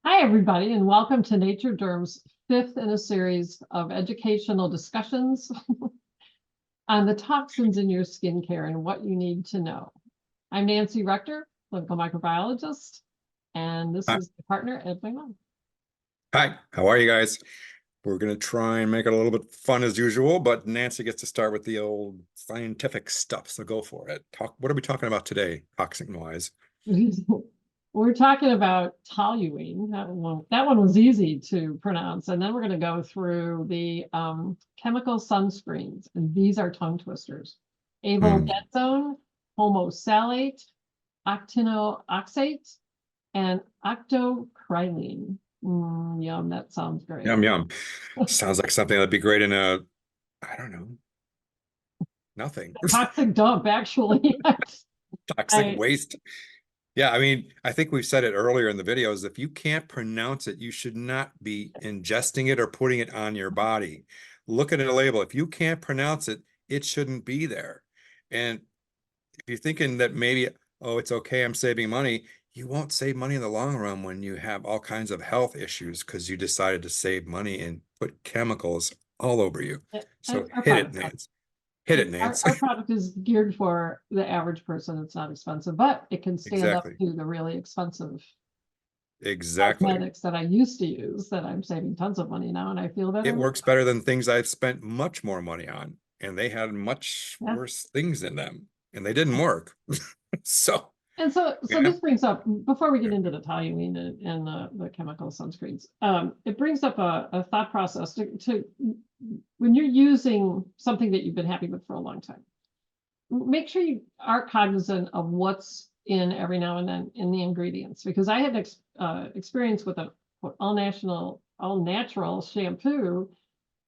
Hi, everybody, and welcome to Nature-Derm's fifth in a series of educational discussions on the toxins in your skincare and what you need to know. I'm Nancy Rector, clinical microbiologist, and this Hi, is the partner, Ed McMahon. Hi, how are you guys? We're going to try and make it a little bit fun as usual, but Nancy gets to start with the old scientific stuff, so go for it. What are we talking about today, toxin-wise? We're talking about toluene. That one was easy to pronounce. And then we're going to go through the chemical sunscreens. And these are tongue twisters. Avobenzone, Homosalate, Octinoxate, and Octocrylene. Yum, that sounds great. Yum, yum. Sounds like something that'd be great in I don't know, nothing. Toxic dump, actually. Toxic waste. Yeah, I mean, I think we've said it earlier in the videos. If you can't pronounce it, you should not be ingesting it or putting it on your body. Look at a label. If you can't pronounce it, it shouldn't be there. And if you're thinking that maybe, oh, it's okay, I'm saving money, you won't save money in the long run when you have all kinds of health issues because you decided to save money and put chemicals all over you. So hit it, Nance. Hit it, Nance. Our product is geared for the average person. It's not expensive, but it can stand up Exactly. to the really expensive Exactly. cosmetics that I used to use that I'm saving tons of money now, and I feel better. It works better than things I've spent much more money on, and they had much worse things in them, and they didn't work. So, so yeah. this brings up, before we get into the toluene and the chemical sunscreens, it brings up a thought process to when you're using something that you've been happy with for a long time, make sure you are cognizant of what's in every now and then in the ingredients, because I had experience with a all natural shampoo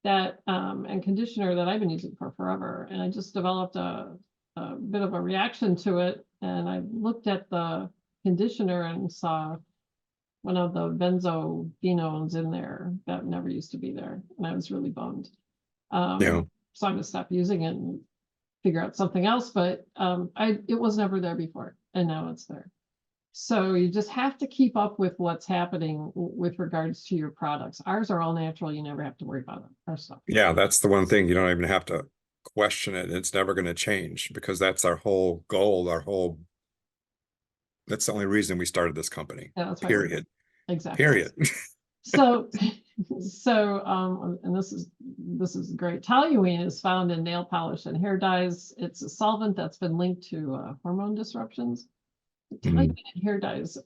that and conditioner that I've been using for forever, and I just developed a bit of a reaction to it, and I looked at the conditioner and saw one of the benzophenyls in there that never used to be there, and I was really bummed. Yeah. So I'm gonna stop using it and figure out something else, but it was never there before, and now it's there. So you just have to keep up with what's happening with regards to your products. Ours are all natural. You never have to worry about it, our stuff. Yeah, that's the one thing you don't even have to question it. It's never going to change because that's our whole goal, that's the only reason we started this company. Yeah, that's right. Period. Exactly. Period. So, and this is great. Toluene is found in nail polish and hair dyes. It's a solvent that's been linked to hormone disruptions. Toluene in hair dyes.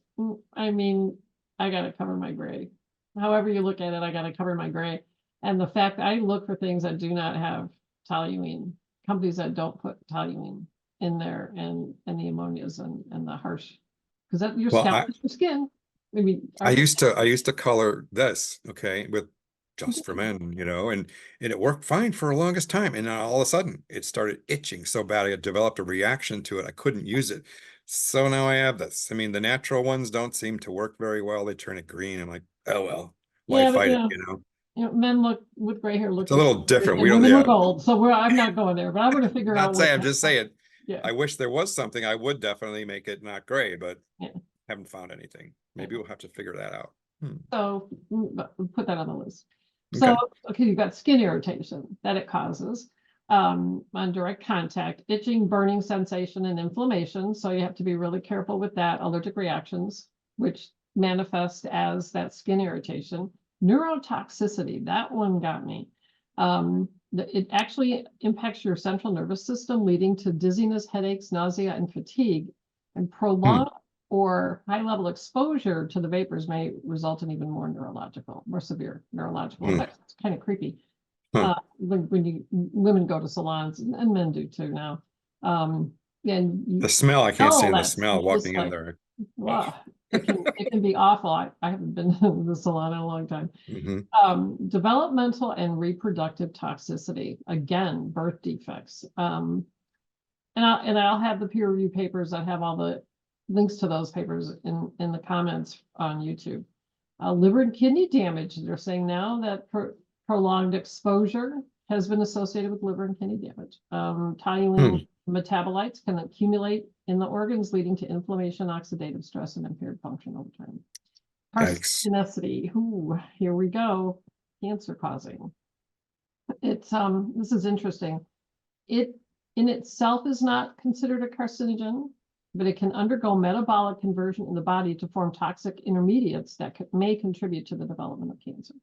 I mean, I gotta cover my gray. However you look at it, I gotta cover my gray. And the fact that I look for things that do not have toluene, companies that don't put toluene in there, and the ammonias and the harsh, because that your scalp is your skin. I mean, I used to color this, okay, with Just for Men, and it worked fine for the longest time. And then all of a sudden it started itching so bad I had developed a reaction to it. I couldn't use it. So now I have this. I mean, the natural ones don't seem to work very well. They turn it green. I'm like, oh well, why fight it, men look with gray hair look It's a little different. We don't, women look old, so I'm not going there, but I'm going to figure out. I'm just saying. Yeah. I wish there was something. I would definitely make it not gray, but haven't found anything. Maybe we'll have to figure that out. So put that on the list. So, okay, you've got skin irritation that it causes on direct contact, itching, burning sensation, and inflammation. So you have to be really careful with that. Allergic reactions, which manifest as that skin irritation. Neurotoxicity, that one got me. It actually impacts your central nervous system, leading to dizziness, headaches, nausea, and fatigue. And prolonged or high-level exposure to the vapors may result in even more severe neurological effects. It's kind of creepy. When women go to salons, and men do too now. And the smell, I can't stand the smell walking in there. Wow, it can be awful. I haven't been to the salon in a long time. Developmental and reproductive toxicity, again, birth defects. And I'll have the peer review papers that have all the links to those papers in the comments on YouTube. Liver and kidney damage. They're saying now that prolonged exposure has been associated with liver and kidney damage. Toluene metabolites can accumulate in the organs, leading to inflammation, oxidative stress, and impaired function over time. Yikes. Carcinogenicity. Ooh, here we go. Cancer causing. It's this is interesting. It in itself is not considered a carcinogen, but it can undergo metabolic conversion in the body to form toxic intermediates that may contribute to the development of cancer.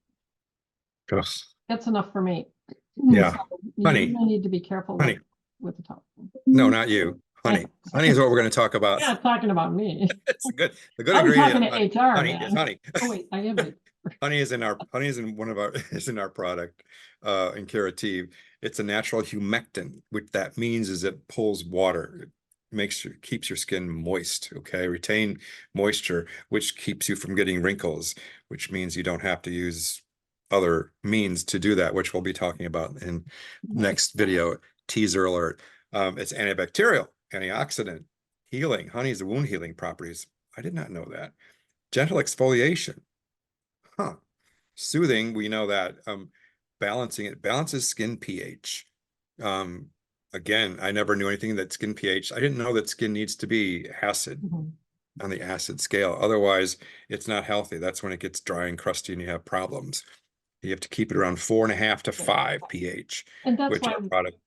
Ugh. That's enough for me. Yeah. So Honey. you need to be careful Honey. with the talk. No, not you. Honey. Honey is what we're going to talk about. You're not talking about me. It's the good I'm ingredient. talking to HR, Honey man. is honey. Oh wait, I am. Honey is in one of our is in our product, in Curative. It's a natural humectant, which that means is it pulls water. It keeps your skin moist, okay? Retain moisture, which keeps you from getting wrinkles, which means you don't have to use other means to do that, which we'll be talking about in next video. Teaser alert. It's antibacterial, antioxidant, healing. Honey has wound healing properties. I did not know that. Gentle exfoliation. Huh. Soothing, we know that. Balancing, it balances skin pH. Again, I never knew anything that skin pH. I didn't know that skin needs to be acid on the acid scale. Otherwise, it's not healthy. That's when it gets dry and crusty and you have problems. You have to keep it around 4.5 to 5 pH. And that's which why our product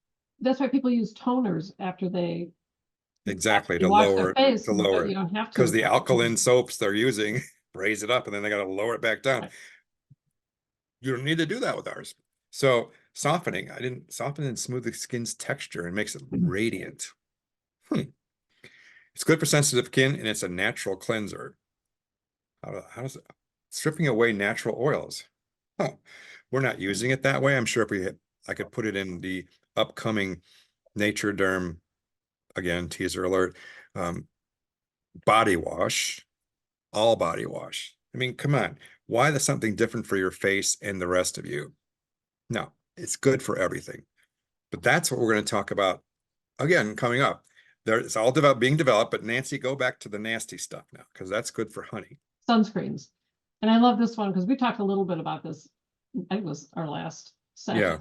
that's why people use toners after they exactly to lower their face, to lower you don't have to because the alkaline soaps they're using raise it up and then they got to lower it back down. Right. You don't need to do that with ours. So softening, soften and smooth the skin's texture and makes it radiant. It's good for sensitive skin and it's a natural cleanser. How does it? Stripping away natural oils. Huh. We're not using it that way. I'm sure if I could put it in the upcoming Nature-Derm, again, teaser alert, body wash, all body wash. I mean, come on. Why there's something different for your face and the rest of you? No, it's good for everything. But that's what we're going to talk about again coming up. It's all being developed, but Nancy, go back to the nasty stuff now because that's good for honey. Sunscreens. And I love this one because we talked a little bit about this. I think it was our last session. Yeah.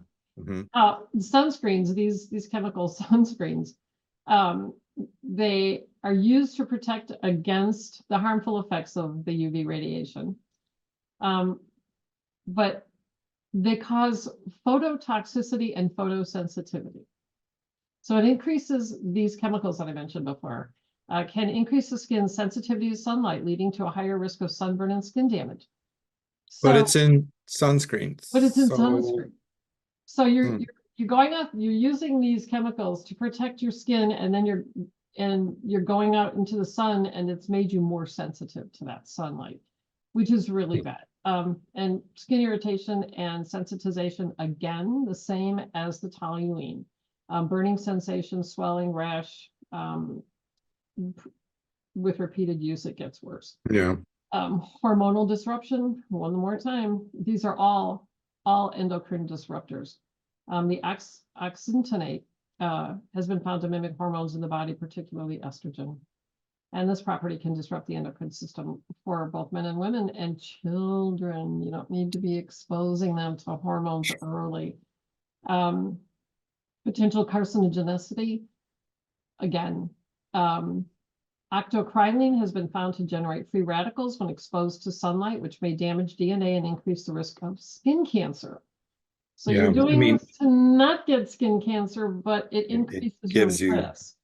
Sunscreens, these chemical sunscreens, they are used to protect against the harmful effects of the UV radiation. But they cause phototoxicity and photosensitivity. So it increases these chemicals that I mentioned before, can increase the skin's sensitivity to sunlight, leading to a higher risk of sunburn and skin damage. But it's in sunscreens. But it's in sunscreen. So you're going out, you're using these chemicals to protect your skin, and then you're going out into the sun, and it's made you more sensitive to that sunlight, which is really bad. And skin irritation and sensitization, again, the same as the toluene. Burning sensation, swelling, rash. With repeated use, it gets worse. Yeah. Hormonal disruption, one more time. These are all endocrine disruptors. The octinoxate has been found to mimic hormones in the body, particularly estrogen. And this property can disrupt the endocrine system for both men and women and children. You don't need to be exposing them to hormones early. Potential carcinogenicity, again, Octocrylene has been found to generate free radicals when exposed to sunlight, which may damage DNA and increase the risk of skin cancer. So you're doing this to not get skin cancer, but it increases your risk.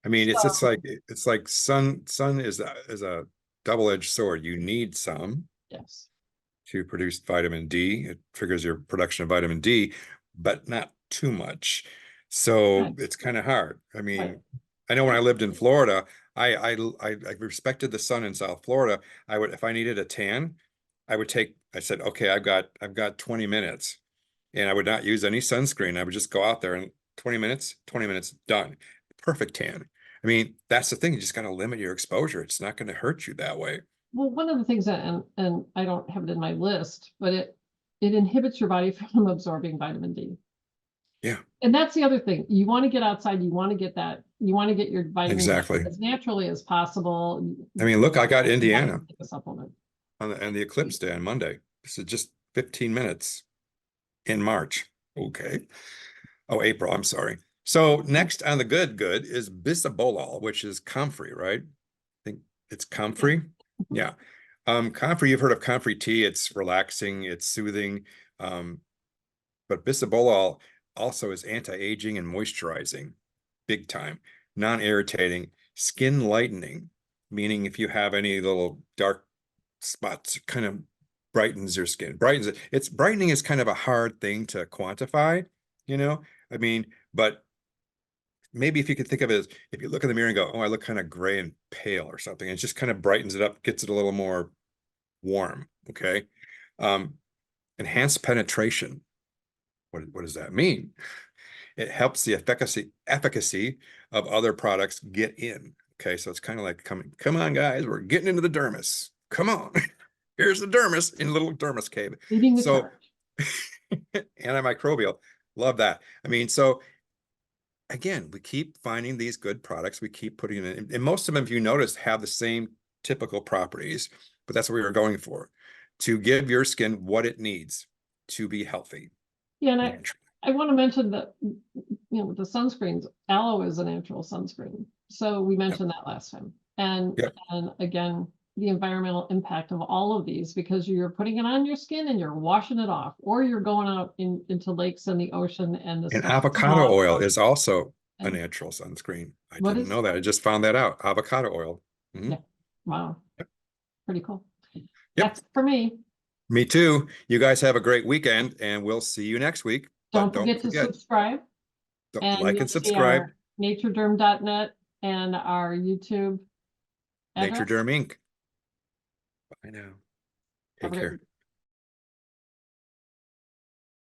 I mean, it's like sun is a double-edged sword. You need some to produce vitamin D. It triggers your production of vitamin D, but not too much. So it's kind of hard. I mean, I know when I lived in Florida, I respected the sun in South Florida. If I needed a tan, I said, okay, I've got 20 minutes, and I would not use any sunscreen. I would just go out there and 20 minutes, done. Perfect tan. I mean, that's the thing. You just got to limit your exposure. It's not going to hurt you that way. Well, one of the things that, and I don't have it in my list, but it inhibits your body from absorbing vitamin D. Yeah. And that's the other thing. You want to get outside. You want to get your vitamin D as naturally as possible. I mean, look, I got Indiana a supplement on the eclipse day on Monday. This is just 15 minutes in March. Okay. Oh, April. I'm sorry. So next on the good is bisabolol, which is comfrey, right? I think it's comfrey. Yeah. Comfrey, you've heard of Comfrey tea. It's relaxing, it's soothing. But bisabolol also is anti-aging and moisturizing, big time. Non-irritating, skin lightening, meaning if you have any little dark spots, it kind of brightens your skin. Brightens it. It's brightening is kind of a hard thing to quantify, you know? I mean, but maybe if you could think of it as if you look in the mirror and go, oh, I look kind of gray and pale or something, it just kind of brightens it up, gets it a little more warm. Okay. Enhanced penetration. What does that mean? It helps the efficacy of other products get in. Okay, so it's kind of like come on, guys, we're getting into the dermis. Come on, here's the dermis in little dermis cave. Leading the So charge. antimicrobial, love that. I mean, so again, we keep finding these good products. We keep putting it in, and most of them, if you notice, have the same typical properties. But that's what we were going for, to give your skin what it needs to be healthy. Yeah, and I want to mention that, the sunscreens, aloe is a natural sunscreen. So we mentioned that last time. And again, the environmental impact of all of these, because you're putting it on your skin and you're washing it off, or you're going out into lakes and the ocean and the avocado oil is also a natural sunscreen. I didn't know that. I just found that out. Avocado oil. Yeah. Wow. Pretty cool. That's it for me. Me too. You guys have a great weekend, and we'll see you next week. Don't forget to subscribe. And like and subscribe. Nature-Derm.net and our YouTube address. Nature-Derm Inc. Bye now. Take care.